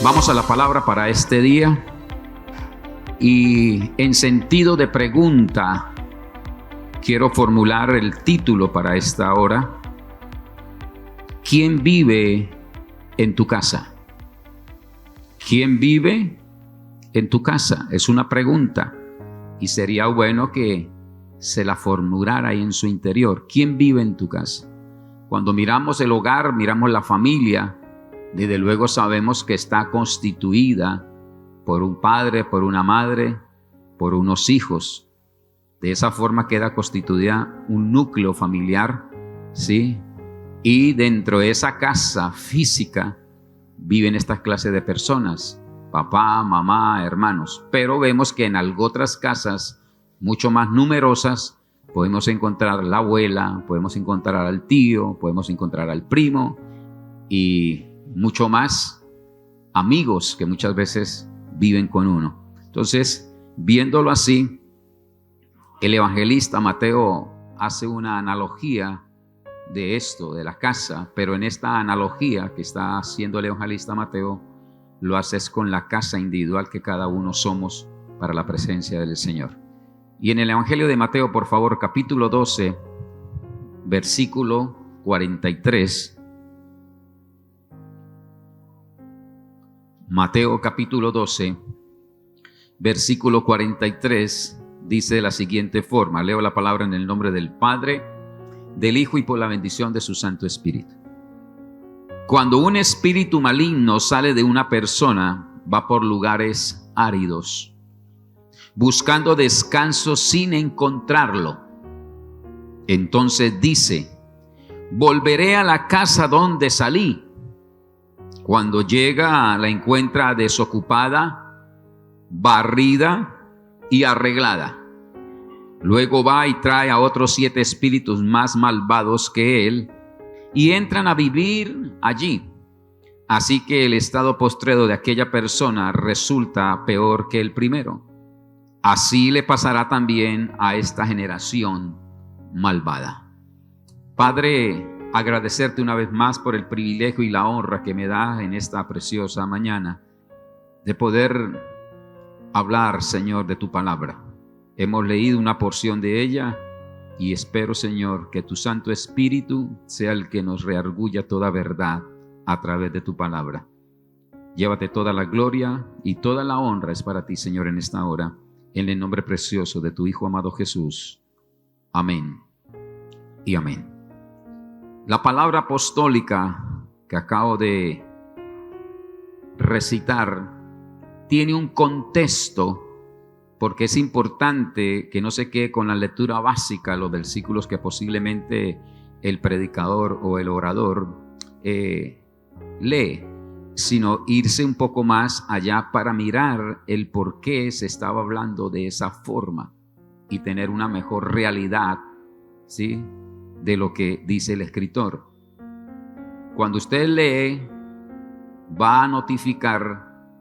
Vamos a la palabra para este día y en sentido de pregunta quiero formular el título para esta hora. ¿Quién vive en tu casa? ¿Quién vive en tu casa? Es una pregunta y sería bueno que se la formulara ahí en su interior. ¿Quién vive en tu casa? Cuando miramos el hogar, miramos la familia, desde luego sabemos que está constituida por un padre, por una madre, por unos hijos. De esa forma queda constituida un núcleo familiar, ¿sí? Y dentro de esa casa física viven estas clases de personas, papá, mamá, hermanos. Pero vemos que en otras casas mucho más numerosas podemos encontrar la abuela, podemos encontrar al tío, podemos encontrar al primo y mucho más amigos que muchas veces viven con uno. Entonces, viéndolo así, el evangelista Mateo hace una analogía de esto, de la casa, pero en esta analogía que está haciendo el evangelista Mateo, lo hace con la casa individual que cada uno somos para la presencia del Señor. Y en el Evangelio de Mateo, por favor, capítulo 12, versículo 43. Mateo capítulo 12, versículo 43, dice de la siguiente forma. Leo la palabra en el nombre del Padre, del Hijo y por la bendición de su Santo Espíritu. Cuando un espíritu maligno sale de una persona, va por lugares áridos, buscando descanso sin encontrarlo. Entonces dice: volveré a la casa donde salí. Cuando llega, la encuentra desocupada, barrida y arreglada. Luego va y trae a otros 7 espíritus más malvados que él y entran a vivir allí. Así que el estado postrero de aquella persona resulta peor que el primero. Así le pasará también a esta generación malvada. Padre, agradecerte una vez más por el privilegio y la honra que me das en esta preciosa mañana de poder hablar, Señor, de tu palabra. Hemos leído una porción de ella y espero, Señor, que tu Santo Espíritu sea el que nos reargulla toda verdad a través de tu palabra. Llévate toda la gloria y toda la honra es para ti, Señor, en esta hora, en el nombre precioso de tu Hijo amado Jesús. Amén y amén. La palabra apostólica que acabo de recitar tiene un contexto, porque es importante que no se quede con la lectura básica, los versículos que posiblemente el predicador o el orador lee, sino irse un poco más allá para mirar el por qué se estaba hablando de esa forma y tener una mejor realidad, ¿sí?, de lo que dice el escritor. Cuando usted lee, va a notificar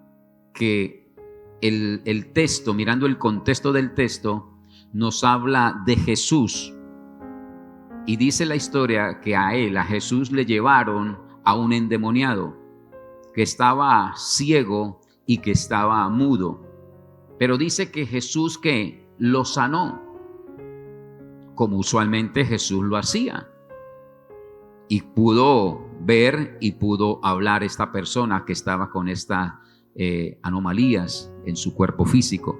que el texto, mirando el contexto del texto, nos habla de Jesús. Y dice la historia que a Jesús le llevaron a un endemoniado que estaba ciego y que estaba mudo. Pero dice que Jesús que lo sanó, como usualmente Jesús lo hacía. Y pudo ver y pudo hablar esta persona que estaba con estas anomalías en su cuerpo físico.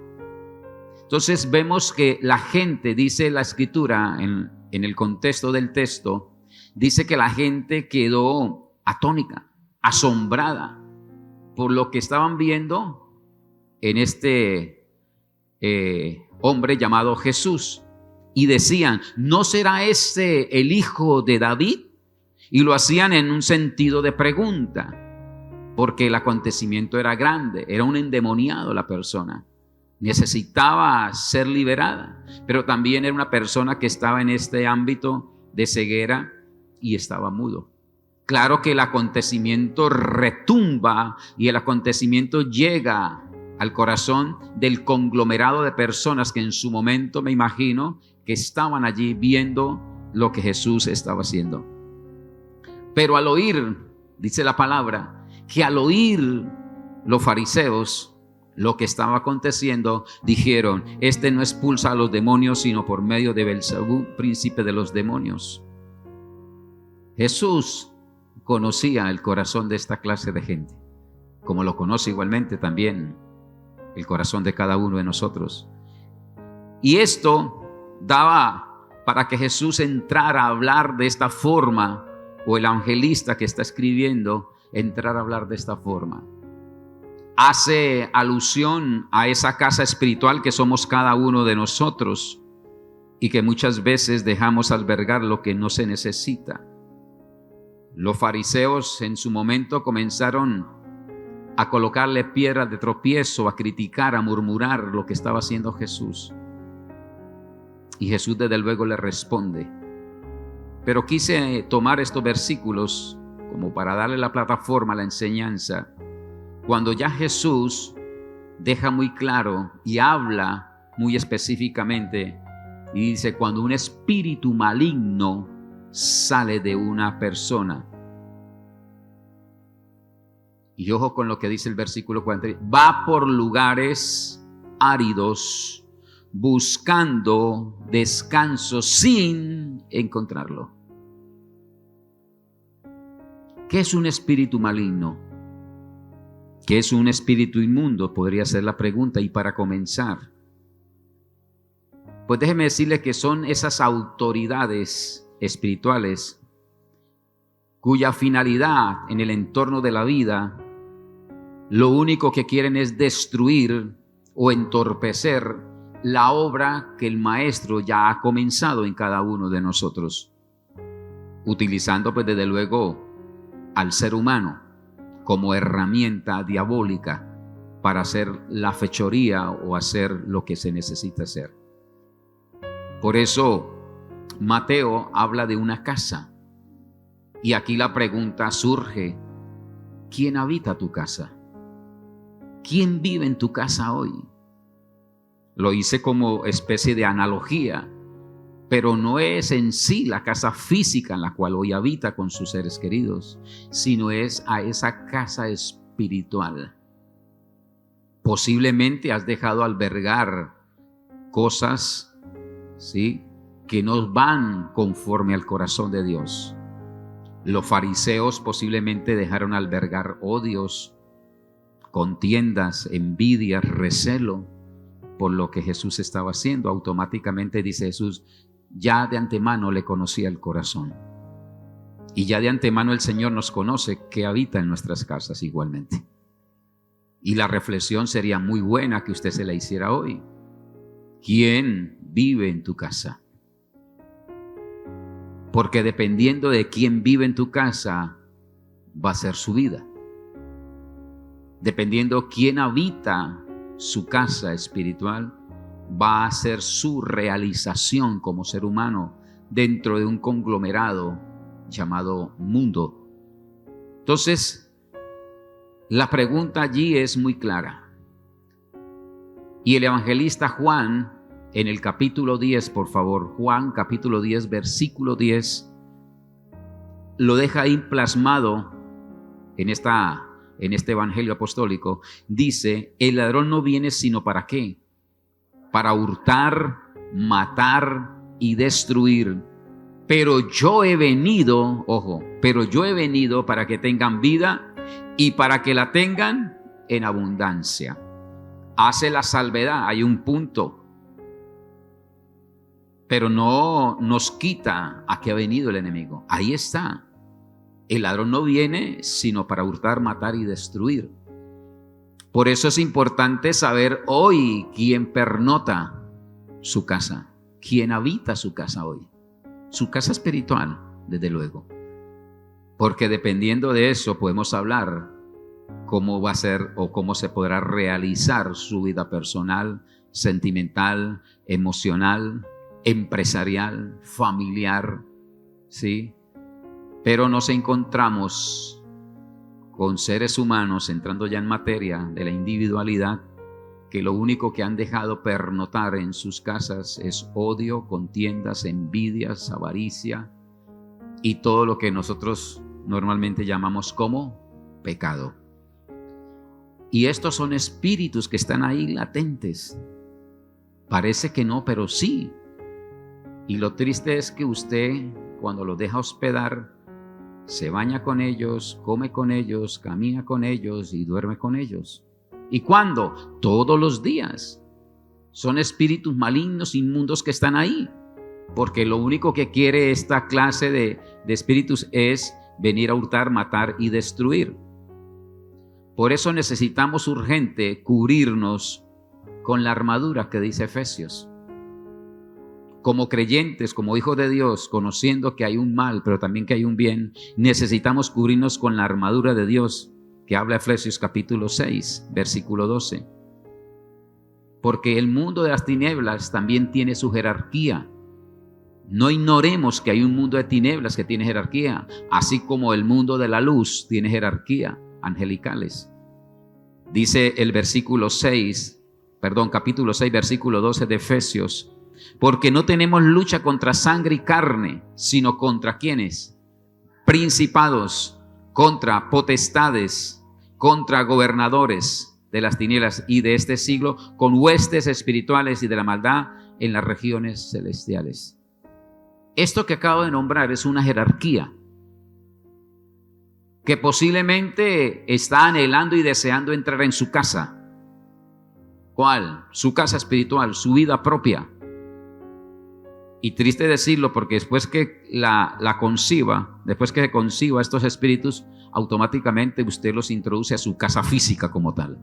Entonces vemos que la gente, dice la escritura en el contexto del texto, dice que la gente quedó atónica, asombrada por lo que estaban viendo en este hombre llamado Jesús. Y decían: ¿no será este el hijo de David? Y lo hacían en un sentido de pregunta, porque el acontecimiento era grande, era un endemoniado la persona, necesitaba ser liberada, pero también era una persona que estaba en este ámbito de ceguera y estaba mudo. Claro que el acontecimiento retumba y el acontecimiento llega al corazón del conglomerado de personas que en su momento, me imagino, que estaban allí viendo lo que Jesús estaba haciendo. Pero al oír, dice la palabra, que al oír los fariseos, lo que estaba aconteciendo, dijeron: este no expulsa a los demonios sino por medio de Belzebú, príncipe de los demonios. Jesús conocía el corazón de esta clase de gente, como lo conoce igualmente también el corazón de cada uno de nosotros. Y esto daba para que Jesús entrara a hablar de esta forma, o el evangelista que está escribiendo entrar a hablar de esta forma. Hace alusión a esa casa espiritual que somos cada uno de nosotros y que muchas veces dejamos albergar lo que no se necesita. Los fariseos en su momento comenzaron a colocarle piedras de tropiezo, a criticar, a murmurar lo que estaba haciendo Jesús. Y Jesús desde luego le responde. Pero quise tomar estos versículos como para darle la plataforma a la enseñanza, cuando ya Jesús deja muy claro y habla muy específicamente y dice: cuando un espíritu maligno sale de una persona. Y ojo con lo que dice el versículo 40, va por lugares áridos buscando descanso sin encontrarlo. ¿Qué es un espíritu maligno? ¿Qué es un espíritu inmundo? Podría ser la pregunta. Y para comenzar, pues déjeme decirle que son esas autoridades espirituales cuya finalidad en el entorno de la vida, lo único que quieren es destruir o entorpecer la obra que el maestro ya ha comenzado en cada uno de nosotros, utilizando pues desde luego al ser humano como herramienta diabólica para hacer la fechoría o hacer lo que se necesita hacer. Por eso Mateo habla de una casa, y aquí la pregunta surge: ¿quién habita tu casa? ¿Quién vive en tu casa hoy? Lo hice como especie de analogía, pero no es en sí la casa física en la cual hoy habita con sus seres queridos, sino es a esa casa espiritual. Posiblemente has dejado albergar cosas, ¿sí?, que no van conforme al corazón de Dios. Los fariseos posiblemente dejaron albergar odios, contiendas, envidias, recelo por lo que Jesús estaba haciendo. Automáticamente dice Jesús: ya de antemano le conocía el corazón. Y ya de antemano el Señor nos conoce que habita en nuestras casas igualmente. Y la reflexión sería muy buena que usted se la hiciera hoy. ¿Quién vive en tu casa? Porque dependiendo de quién vive en tu casa, va a ser su vida. Dependiendo quién habita su casa espiritual, va a ser su realización como ser humano dentro de un conglomerado llamado mundo. Entonces, la pregunta allí es muy clara. Y el evangelista Juan, en el capítulo 10, por favor, Juan capítulo 10, versículo 10, lo deja ahí plasmado en este evangelio apostólico. Dice: el ladrón no viene sino ¿para qué? Para hurtar, matar y destruir. Pero yo he venido, ojo, pero yo he venido para que tengan vida y para que la tengan en abundancia. Hace la salvedad, hay un punto, pero no nos quita a qué ha venido el enemigo. Ahí está. El ladrón no viene sino para hurtar, matar y destruir. Por eso es importante saber hoy quién pernota su casa, quién habita su casa hoy. Su casa espiritual, desde luego. Porque dependiendo de eso podemos hablar cómo va a ser o cómo se podrá realizar su vida personal, sentimental, emocional, empresarial, familiar, ¿sí? Pero nos encontramos con seres humanos, entrando ya en materia de la individualidad, que lo único que han dejado pernotar en sus casas es odio, contiendas, envidias, avaricia y todo lo que nosotros normalmente llamamos como pecado. Y estos son espíritus que están ahí latentes. Parece que no, pero sí. Y lo triste es que usted, cuando los deja hospedar, se baña con ellos, come con ellos, camina con ellos y duerme con ellos. ¿Y cuándo? Todos los días. Son espíritus malignos, inmundos que están ahí. Porque lo único que quiere esta clase de espíritus es venir a hurtar, matar y destruir. Por eso necesitamos urgente cubrirnos con la armadura que dice Efesios. Como creyentes, como hijos de Dios, conociendo que hay un mal, pero también que hay un bien, necesitamos cubrirnos con la armadura de Dios, que habla Efesios capítulo 6, versículo 12. Porque el mundo de las tinieblas también tiene su jerarquía. No ignoremos que hay un mundo de tinieblas que tiene jerarquía, así como el mundo de la luz tiene jerarquía, angelicales. Dice el capítulo 6, versículo 12 de Efesios, porque no tenemos lucha contra sangre y carne, sino contra ¿quiénes? Principados, contra potestades, contra gobernadores de las tinieblas y de este siglo, con huestes espirituales y de la maldad en las regiones celestiales. Esto que acabo de nombrar es una jerarquía que posiblemente está anhelando y deseando entrar en su casa. ¿Cuál? Su casa espiritual, su vida propia. Y triste decirlo, porque después que después que conciba estos espíritus, automáticamente usted los introduce a su casa física como tal.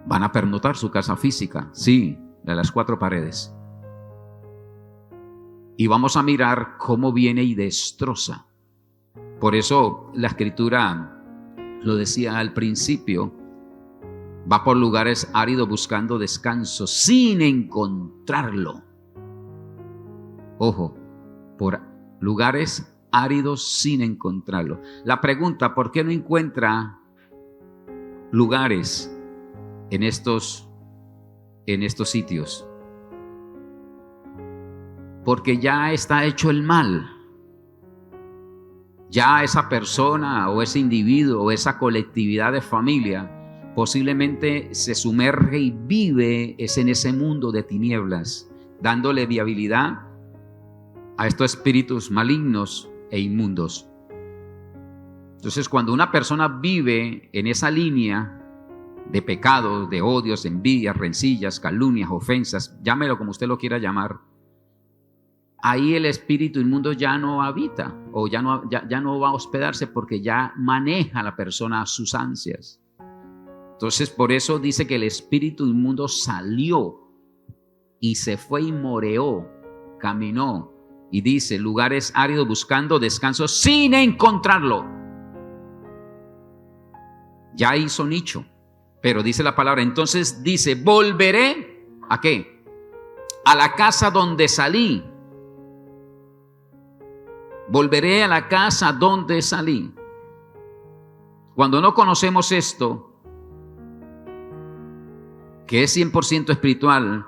Van a pernotar su casa física, sí, de las 4 paredes. Y vamos a mirar cómo viene y destroza. Por eso la Escritura lo decía al principio, va por lugares áridos buscando descanso sin encontrarlo. Ojo, por lugares áridos sin encontrarlo. La pregunta, ¿por qué no encuentra lugares en estos sitios? Porque ya está hecho el mal. Ya esa persona o ese individuo o esa colectividad de familia posiblemente se sumerge y vive en ese mundo de tinieblas, dándole viabilidad a estos espíritus malignos e inmundos. Entonces, cuando una persona vive en esa línea de pecados, de odios, envidias, rencillas, calumnias, ofensas, llámelo como usted lo quiera llamar, ahí el espíritu inmundo ya no habita o ya no va a hospedarse, porque ya maneja a la persona sus ansias. Entonces, por eso dice que el espíritu inmundo salió y se fue y moreó, caminó, y dice, lugares áridos buscando descanso sin encontrarlo. Ya hizo nicho, pero dice la palabra, entonces dice, volveré, ¿a qué? A la casa donde salí. Volveré a la casa donde salí. Cuando no conocemos esto, que es 100% espiritual,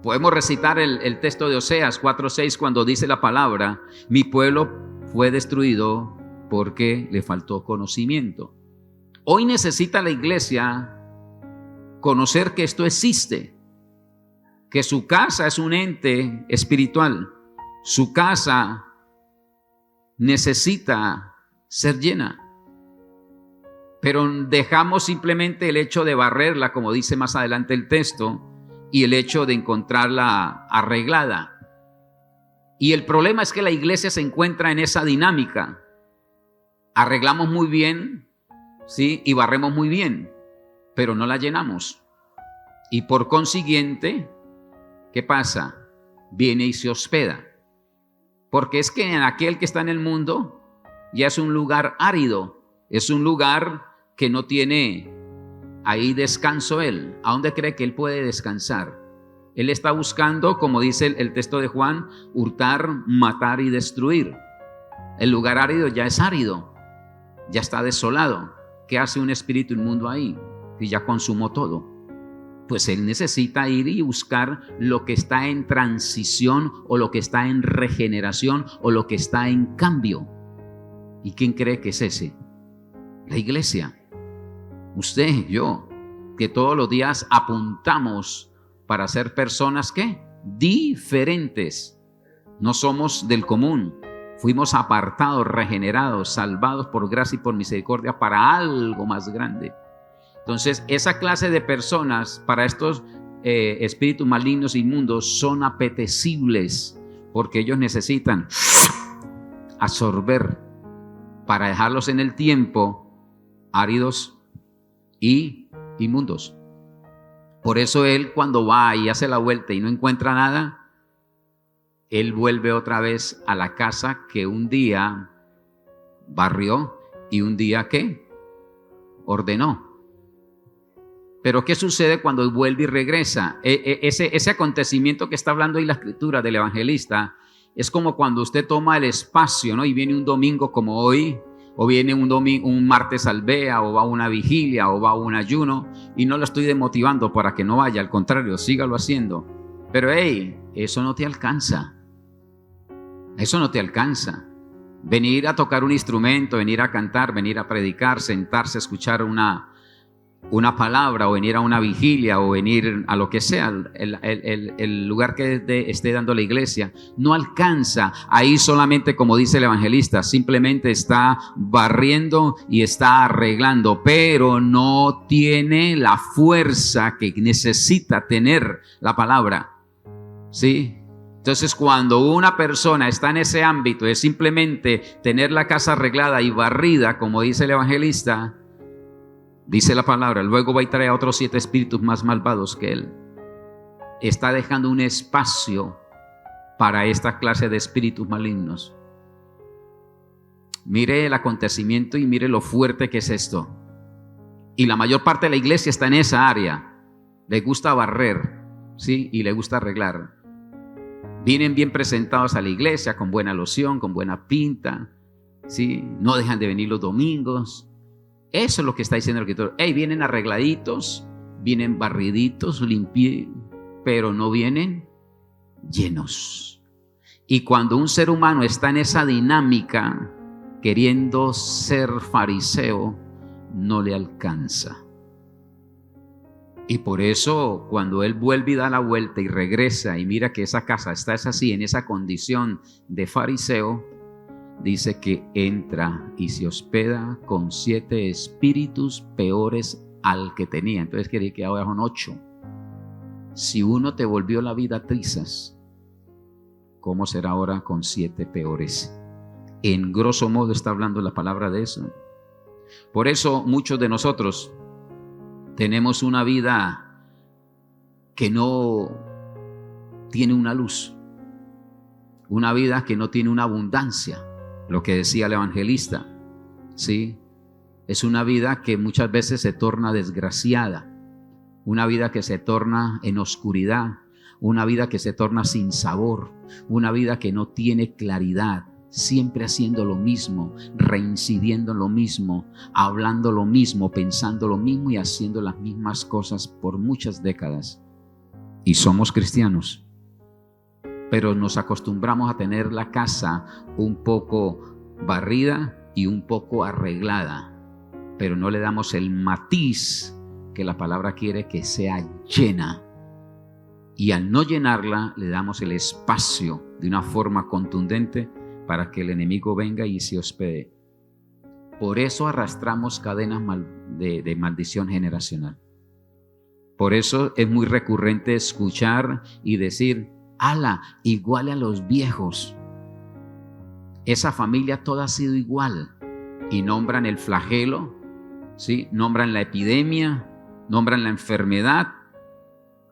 podemos recitar el texto de Oseas 4:6 cuando dice la palabra, mi pueblo fue destruido porque le faltó conocimiento. Hoy necesita la iglesia conocer que esto existe, que su casa es un ente espiritual, su casa necesita ser llena. Pero dejamos simplemente el hecho de barrerla, como dice más adelante el texto, y el hecho de encontrarla arreglada. Y el problema es que la iglesia se encuentra en esa dinámica. Arreglamos muy bien, ¿sí? Y barremos muy bien, pero no la llenamos. Y por consiguiente, ¿qué pasa? Viene y se hospeda. Porque es que en aquel que está en el mundo ya es un lugar árido, es un lugar que no tiene ahí descanso él. ¿A dónde cree que él puede descansar? Él está buscando, como dice el texto de Juan, hurtar, matar y destruir. El lugar árido ya es árido, ya está desolado. ¿Qué hace un espíritu inmundo ahí? Que ya consumó todo. Pues él necesita ir y buscar lo que está en transición, o lo que está en regeneración, o lo que está en cambio. ¿Y quién cree que es ese? La iglesia. usted, yo, que todos los días apuntamos para ser personas ¿qué? Diferentes. No somos del común. Fuimos apartados, regenerados, salvados por gracia y por misericordia para algo más grande. Entonces, esa clase de personas para estos espíritus malignos inmundos son apetecibles, porque ellos necesitan absorber para dejarlos en el tiempo áridos y inmundos. Por eso él, cuando va y hace la vuelta y no encuentra nada, él vuelve otra vez a la casa que un día barrió y un día ¿qué? Ordenó. Pero ¿qué sucede cuando vuelve y regresa? Ese acontecimiento que está hablando ahí la escritura del evangelista es como cuando usted toma el espacio, ¿no? Y viene un domingo como hoy, o viene un martes al Bea, o va a una vigilia, o va a un ayuno, y no lo estoy demotivando para que no vaya, al contrario, sígalo haciendo. Pero hey, eso no te alcanza. Eso no te alcanza. Venir a tocar un instrumento, venir a cantar, venir a predicar, sentarse a escuchar una palabra, o venir a una vigilia, o venir a lo que sea, el lugar que esté dando la iglesia, no alcanza. Ahí solamente, como dice el evangelista, simplemente está barriendo y está arreglando, pero no tiene la fuerza que necesita tener la palabra. ¿Sí? Entonces, cuando una persona está en ese ámbito de simplemente tener la casa arreglada y barrida, como dice el evangelista, dice la palabra, luego va y trae a otros 7 espíritus más malvados que él. Está dejando un espacio para esta clase de espíritus malignos. Mire el acontecimiento y mire lo fuerte que es esto. Y la mayor parte de la iglesia está en esa área. Le gusta barrer, ¿sí? Y le gusta arreglar. Vienen bien presentados a la iglesia, con buena loción, con buena pinta, ¿sí? No dejan de venir los domingos. Eso es lo que está diciendo el escritor. Hey, vienen arregladitos, vienen barriditos, limpios, pero no vienen llenos. Y cuando un ser humano está en esa dinámica, queriendo ser fariseo, no le alcanza. Y por eso, cuando él vuelve y da la vuelta y regresa y mira que esa casa está así, en esa condición de fariseo, dice que entra y se hospeda con 7 espíritus peores al que tenía. Entonces quiere decir que ahora son 8. Si uno te volvió la vida trizas, ¿cómo será ahora con 7 peores? En grosso modo está hablando la palabra de eso. Por eso muchos de nosotros tenemos una vida que no tiene una luz, una vida que no tiene una abundancia. Lo que decía el evangelista, ¿sí? Es una vida que muchas veces se torna desgraciada, una vida que se torna en oscuridad, una vida que se torna sin sabor, una vida que no tiene claridad, siempre haciendo lo mismo, reincidiendo en lo mismo, hablando lo mismo, pensando lo mismo y haciendo las mismas cosas por muchas décadas. Y somos cristianos, pero nos acostumbramos a tener la casa un poco barrida y un poco arreglada, pero no le damos el matiz que la palabra quiere que sea llena. Y al no llenarla, le damos el espacio de una forma contundente para que el enemigo venga y se hospede. Por eso arrastramos cadenas de maldición generacional. Por eso es muy recurrente escuchar y decir, ala, igual a los viejos. Esa familia toda ha sido igual. Y nombran el flagelo, ¿sí? Nombran la epidemia, nombran la enfermedad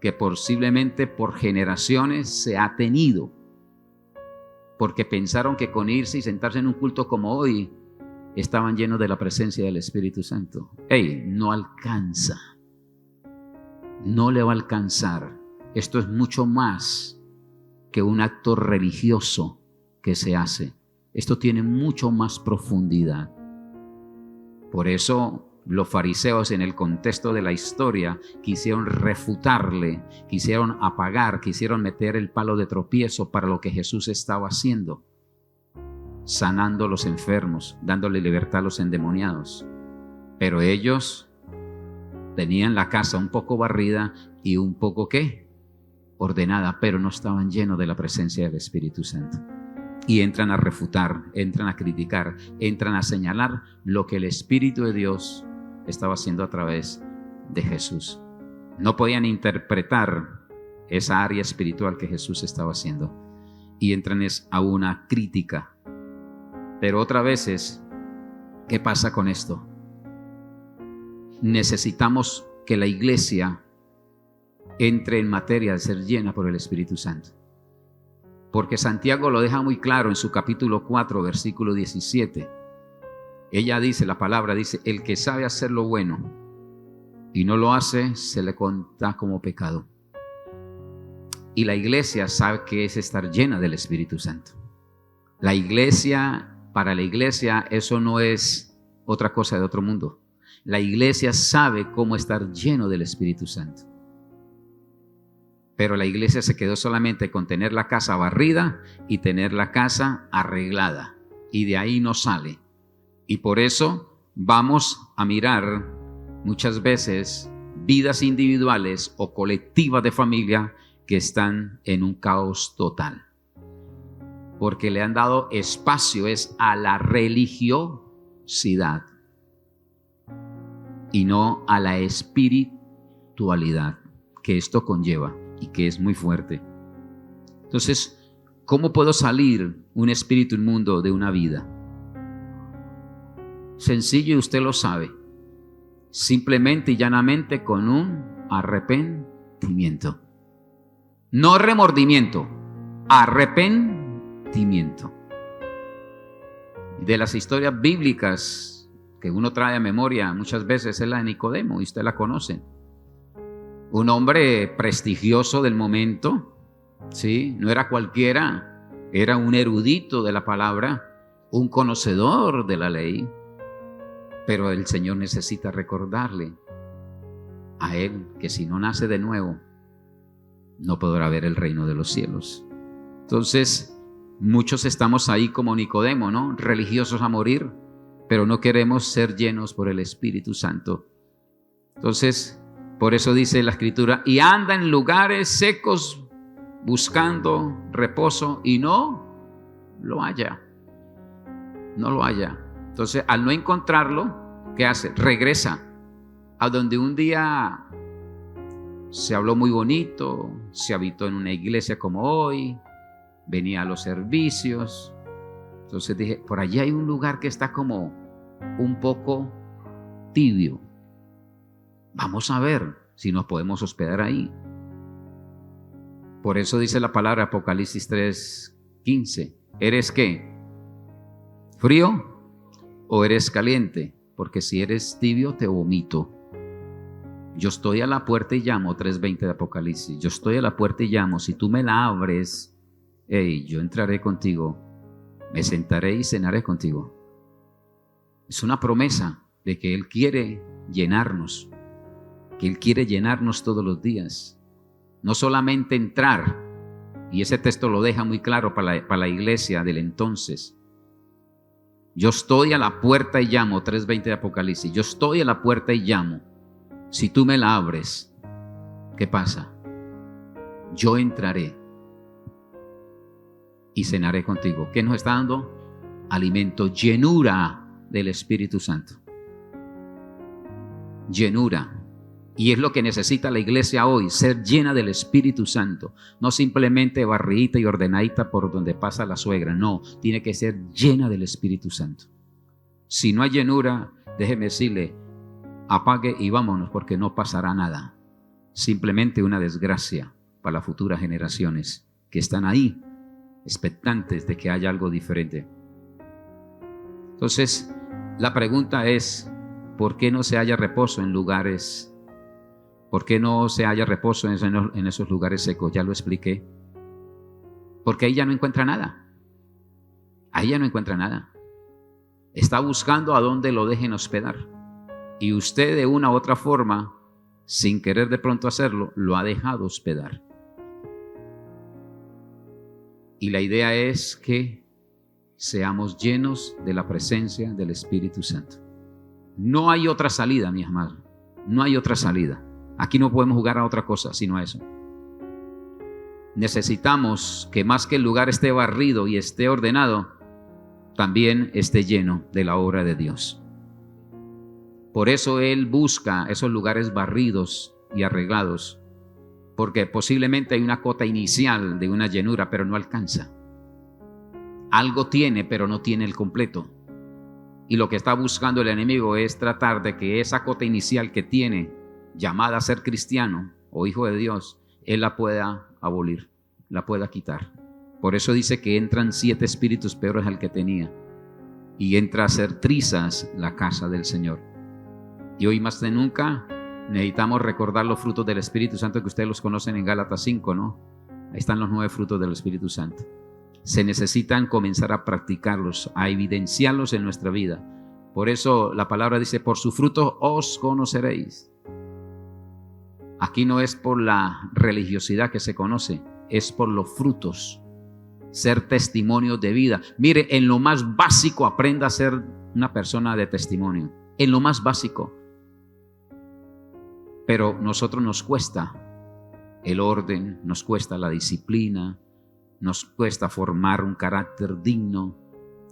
que posiblemente por generaciones se ha tenido. Porque pensaron que con irse y sentarse en un culto como hoy, estaban llenos de la presencia del Espíritu Santo. Hey, no alcanza. No le va a alcanzar. Esto es mucho más que un acto religioso que se hace. Esto tiene mucho más profundidad. Por eso los fariseos, en el contexto de la historia, quisieron refutarle, quisieron apagar, quisieron meter el palo de tropiezo para lo que Jesús estaba haciendo, sanando a los enfermos, dándole libertad a los endemoniados. Pero ellos Tenían la casa un poco barrida y un poco, ¿qué? Ordenada, pero no estaban llenos de la presencia del Espíritu Santo. Y entran a refutar, entran a criticar, entran a señalar lo que el Espíritu de Dios estaba haciendo a través de Jesús. No podían interpretar esa área espiritual que Jesús estaba haciendo. Y entran a una crítica. Pero otras veces, ¿qué pasa con esto? Necesitamos que la iglesia entre en materia de ser llena por el Espíritu Santo. Porque Santiago lo deja muy claro en su capítulo 4, versículo 17. Ella dice, la palabra dice, el que sabe hacer lo bueno y no lo hace, se le cuenta como pecado. Y la iglesia sabe que es estar llena del Espíritu Santo. La iglesia, para la iglesia, eso no es otra cosa de otro mundo. La iglesia sabe cómo estar lleno del Espíritu Santo. Pero la iglesia se quedó solamente con tener la casa barrida y tener la casa arreglada. Y de ahí no sale. Y por eso vamos a mirar muchas veces vidas individuales o colectivas de familia que están en un caos total. Porque le han dado espacio a la religiosidad y no a la espiritualidad que esto conlleva y que es muy fuerte. Entonces, ¿cómo puedo salir un espíritu inmundo de una vida? Sencillo, y usted lo sabe. Simplemente y llanamente con un arrepentimiento. No remordimiento, arrepentimiento. De las historias bíblicas que uno trae a memoria muchas veces es la de Nicodemo, y usted la conoce. Un hombre prestigioso del momento, ¿sí? No era cualquiera, era un erudito de la palabra, un conocedor de la ley, pero el Señor necesita recordarle a él que si no nace de nuevo, no podrá ver el reino de los cielos. Entonces, muchos estamos ahí como Nicodemo, ¿no? Religiosos a morir, pero no queremos ser llenos por el Espíritu Santo. Entonces, por eso dice la Escritura, y anda en lugares secos buscando reposo y no lo halla. No lo halla. Entonces, al no encontrarlo, ¿qué hace? Regresa a donde un día se habló muy bonito, se habitó en una iglesia como hoy, venía a los servicios. Entonces dije, por allí hay un lugar que está como un poco tibio. Vamos a ver si nos podemos hospedar ahí. Por eso dice la palabra Apocalipsis 3:15. ¿Eres qué? ¿Frío o eres caliente? Porque si eres tibio te vomito. Yo estoy a la puerta y llamo, 3:20 de Apocalipsis. Yo estoy a la puerta y llamo. Si tú me la abres, yo entraré contigo, me sentaré y cenaré contigo. Es una promesa de que Él quiere llenarnos, que Él quiere llenarnos todos los días. No solamente entrar, y ese texto lo deja muy claro para la iglesia del entonces. Yo estoy a la puerta y llamo, 3:20 de Apocalipsis. Yo estoy a la puerta y llamo. Si tú me la abres, ¿qué pasa? Yo entraré y cenaré contigo. ¿Qué nos está dando? Alimento, llenura del Espíritu Santo. Llenura. Y es lo que necesita la iglesia hoy, ser llena del Espíritu Santo. No simplemente barridita y ordenadita por donde pasa la suegra. No, tiene que ser llena del Espíritu Santo. Si no hay llenura, déjeme decirle, apague y vámonos, porque no pasará nada. Simplemente una desgracia para las futuras generaciones que están ahí, expectantes de que haya algo diferente. Entonces, la pregunta es, ¿por qué no se halla reposo en lugares? ¿Por qué no se halla reposo en esos lugares secos? Ya lo expliqué. Porque ahí ya no encuentra nada. Ahí ya no encuentra nada. Está buscando a dónde lo dejen hospedar. Y usted de una u otra forma, sin querer de pronto hacerlo, lo ha dejado hospedar. Y la idea es que seamos llenos de la presencia del Espíritu Santo. No hay otra salida, mi amado. No hay otra salida. Aquí no podemos jugar a otra cosa sino a eso. Necesitamos que más que el lugar esté barrido y esté ordenado, también esté lleno de la obra de Dios. Por eso Él busca esos lugares barridos y arreglados, porque posiblemente hay una cota inicial de una llenura, pero no alcanza. Algo tiene, pero no tiene el completo. Y lo que está buscando el enemigo es tratar de que esa cota inicial que tiene, llamada a ser cristiano o hijo de Dios, Él la pueda abolir, la pueda quitar. Por eso dice que entran 7 espíritus peores al que tenía, y entra a hacer trizas la casa del Señor. Y hoy más que nunca necesitamos recordar los frutos del Espíritu Santo, que ustedes los conocen en Gálatas 5, ¿no? Ahí están los 9 frutos del Espíritu Santo. Se necesitan comenzar a practicarlos, a evidenciarlos en nuestra vida. Por eso la palabra dice: por sus frutos os conoceréis. Aquí no es por la religiosidad que se conoce, es por los frutos. Ser testimonios de vida. Mire, en lo más básico aprenda a ser una persona de testimonio. En lo más básico. Pero nosotros nos cuesta el orden, nos cuesta la disciplina, nos cuesta formar un carácter digno,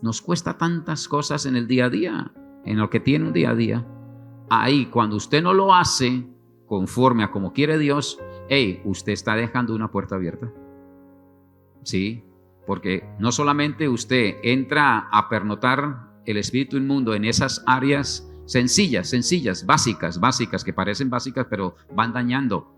nos cuesta tantas cosas en el día a día, en lo que tiene un día a día. Ahí, cuando usted no lo hace conforme a como quiere Dios, usted está dejando una puerta abierta. Sí, porque no solamente usted entra a pernotar el espíritu inmundo en esas áreas sencillas, básicas, que parecen básicas, pero van dañando.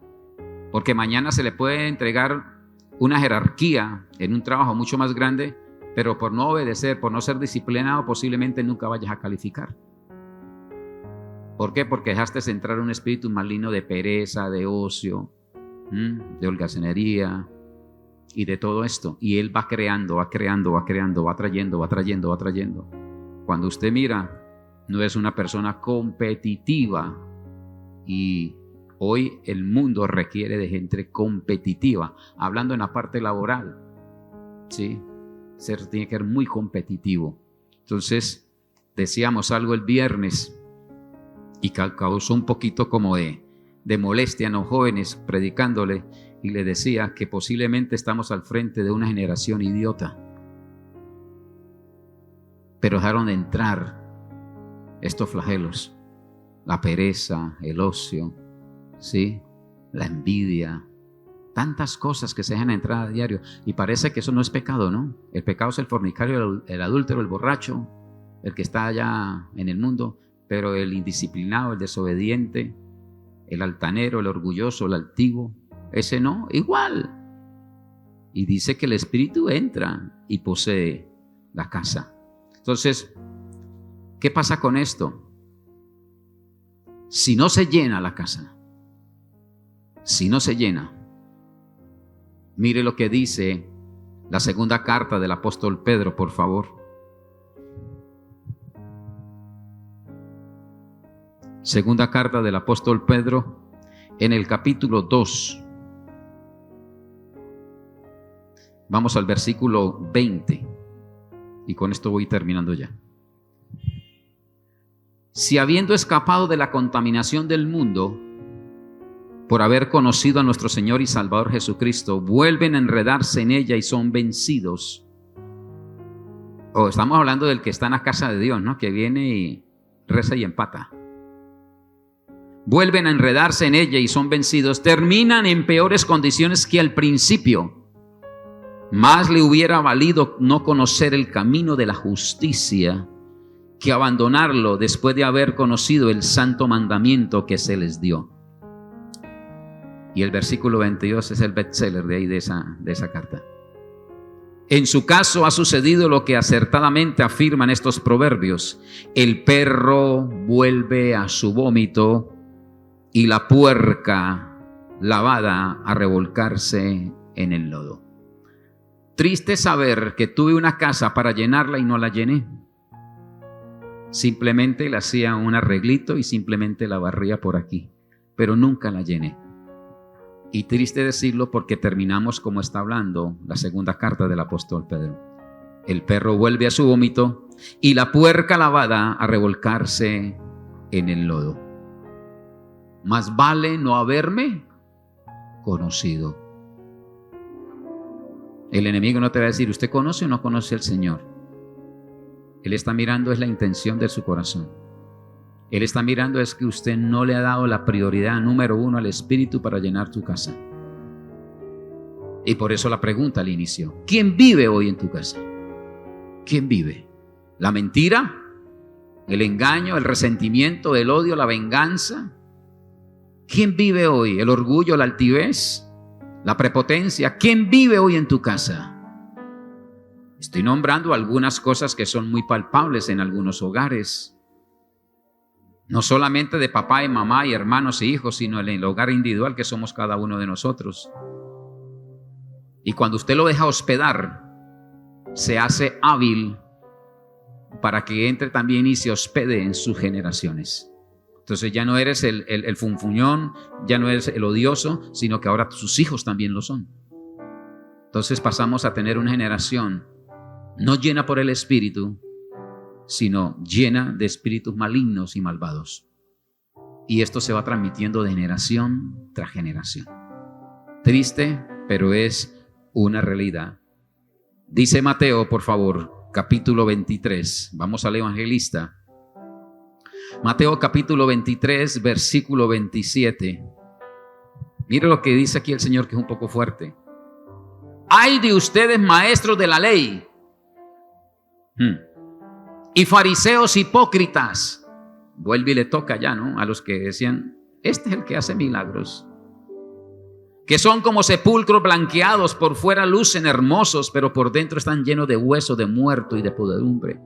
Porque mañana se le puede entregar una jerarquía en un trabajo mucho más grande, pero por no obedecer, por no ser disciplinado, posiblemente nunca vayas a calificar. ¿Por qué? Porque dejaste entrar un espíritu maligno de pereza, de ocio, de holgazanería y de todo esto. Y él va creando, va trayendo. Cuando usted mira, no es una persona competitiva, y hoy el mundo requiere de gente competitiva, hablando en la parte laboral, ¿sí? Tiene que ser muy competitivo. Entonces, decíamos algo el viernes y causó un poquito como de molestia en los jóvenes predicándole, y le decía que posiblemente estamos al frente de una generación idiota, pero dejaron de entrar estos flagelos: la pereza, el ocio, ¿sí? La envidia, tantas cosas que se dejan entrar a diario, y parece que eso no es pecado, ¿no? El pecado es el fornicario, el adúltero, el borracho, el que está allá en el mundo, pero el indisciplinado, el desobediente, el altanero, el orgulloso, el altivo, ese no, igual. Y dice que el espíritu entra y posee la casa. Entonces, ¿qué pasa con esto? Si no se llena la casa, si no se llena, mire lo que dice la segunda carta del apóstol Pedro, por favor. Segunda carta del apóstol Pedro, en el capítulo 2. Vamos al versículo 20. Y con esto voy terminando ya. Si habiendo escapado de la contaminación del mundo, por haber conocido a nuestro Señor y Salvador Jesucristo, vuelven a enredarse en ella y son vencidos. Estamos hablando del que está en la casa de Dios, ¿no? Que viene y reza y empata. Vuelven a enredarse en ella y son vencidos. Terminan en peores condiciones que al principio. Más le hubiera valido no conocer el camino de la justicia que abandonarlo después de haber conocido el santo mandamiento que se les dio. Y el versículo 22 es el bestseller de ahí de esa carta. En su caso ha sucedido lo que acertadamente afirman estos proverbios: el perro vuelve a su vómito y la puerca lavada a revolcarse en el lodo. Triste saber que tuve una casa para llenarla y no la llené. Simplemente le hacía un arreglito y simplemente la barría por aquí, pero nunca la llené. Y triste decirlo, porque terminamos como está hablando la segunda carta del apóstol Pedro. El perro vuelve a su vómito y la puerca lavada a revolcarse en el lodo. Más vale no haberme conocido. El enemigo no te va a decir, ¿usted conoce o no conoce al Señor? Él está mirando es la intención de su corazón. Él está mirando es que usted no le ha dado la prioridad número 1 al Espíritu para llenar tu casa. Y por eso la pregunta al inicio, ¿quién vive hoy en tu casa? ¿Quién vive? ¿La mentira? ¿El engaño? ¿El resentimiento? ¿El odio? ¿La venganza? ¿Quién vive hoy? ¿El orgullo? ¿La altivez? ¿La prepotencia? ¿Quién vive hoy en tu casa? Estoy nombrando algunas cosas que son muy palpables en algunos hogares. No solamente de papá y mamá y hermanos e hijos, sino en el hogar individual que somos cada uno de nosotros. Y cuando usted lo deja hospedar, se hace hábil para que entre también y se hospede en sus generaciones. Entonces ya no eres el funfuñón, ya no eres el odioso, sino que ahora sus hijos también lo son. Entonces pasamos a tener una generación no llena por el Espíritu, sino llena de espíritus malignos y malvados. Y esto se va transmitiendo de generación tras generación. Triste, pero es una realidad. Dice Mateo, por favor, capítulo 23. Vamos al evangelista. Mateo capítulo 23, versículo 27. Mire lo que dice aquí el Señor, que es un poco fuerte. Ay de ustedes, maestros de la ley, y fariseos hipócritas. Vuelve y le toca ya, ¿no? A los que decían, este es el que hace milagros, que son como sepulcros blanqueados, por fuera lucen hermosos, pero por dentro están llenos de hueso, de muerto y de podredumbre.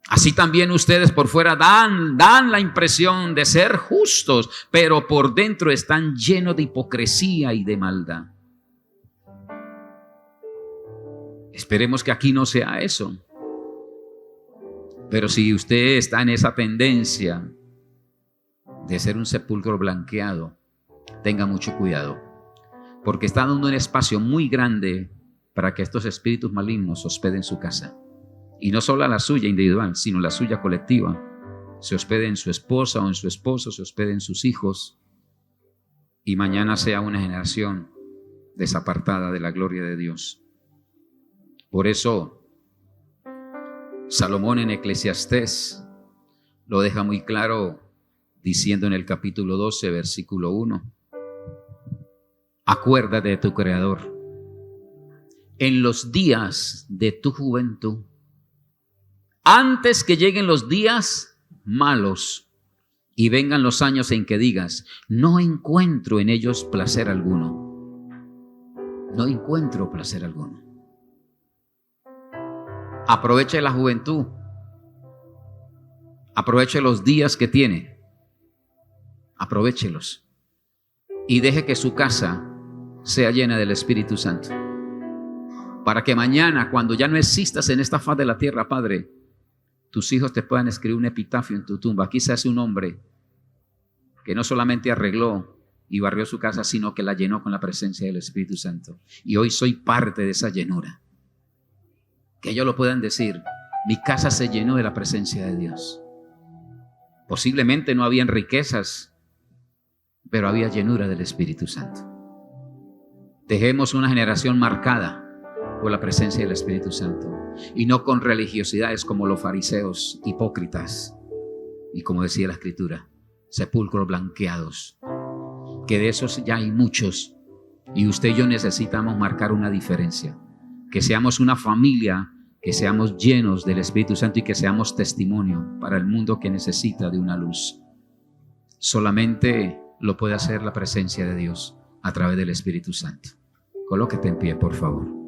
Así también ustedes por fuera dan la impresión de ser justos, pero por dentro están llenos de hipocresía y de maldad. Esperemos que aquí no sea eso. Pero si usted está en esa tendencia de ser un sepulcro blanqueado, tenga mucho cuidado, porque está dando un espacio muy grande para que estos espíritus malignos hospeden su casa. Y no solo la suya individual, sino la suya colectiva. Se hospede en su esposa o en su esposo, se hospede en sus hijos, y mañana sea una generación desapartada de la gloria de Dios. Por eso Salomón en Eclesiastés lo deja muy claro, diciendo en el capítulo 12, versículo 1, acuérdate de tu Creador en los días de tu juventud, antes que lleguen los días malos y vengan los años en que digas, no encuentro en ellos placer alguno. No encuentro placer alguno. Aproveche la juventud. Aproveche los días que tiene. Aprovéchelos. Y deje que su casa sea llena del Espíritu Santo. Para que mañana, cuando ya no existas en esta faz de la tierra, Padre, tus hijos te puedan escribir un epitafio en tu tumba. Aquí se hace un hombre que no solamente arregló y barrió su casa, sino que la llenó con la presencia del Espíritu Santo. Y hoy soy parte de esa llenura. Que ellos lo puedan decir, mi casa se llenó de la presencia de Dios. Posiblemente no habían riquezas, pero había llenura del Espíritu Santo. Dejemos una generación marcada por la presencia del Espíritu Santo y no con religiosidades como los fariseos hipócritas y, como decía la Escritura, sepulcros blanqueados, que de esos ya hay muchos, y usted y yo necesitamos marcar una diferencia. Que seamos una familia, que seamos llenos del Espíritu Santo y que seamos testimonio para el mundo que necesita de una luz. Solamente lo puede hacer la presencia de Dios a través del Espíritu Santo. Colóquete en pie, por favor.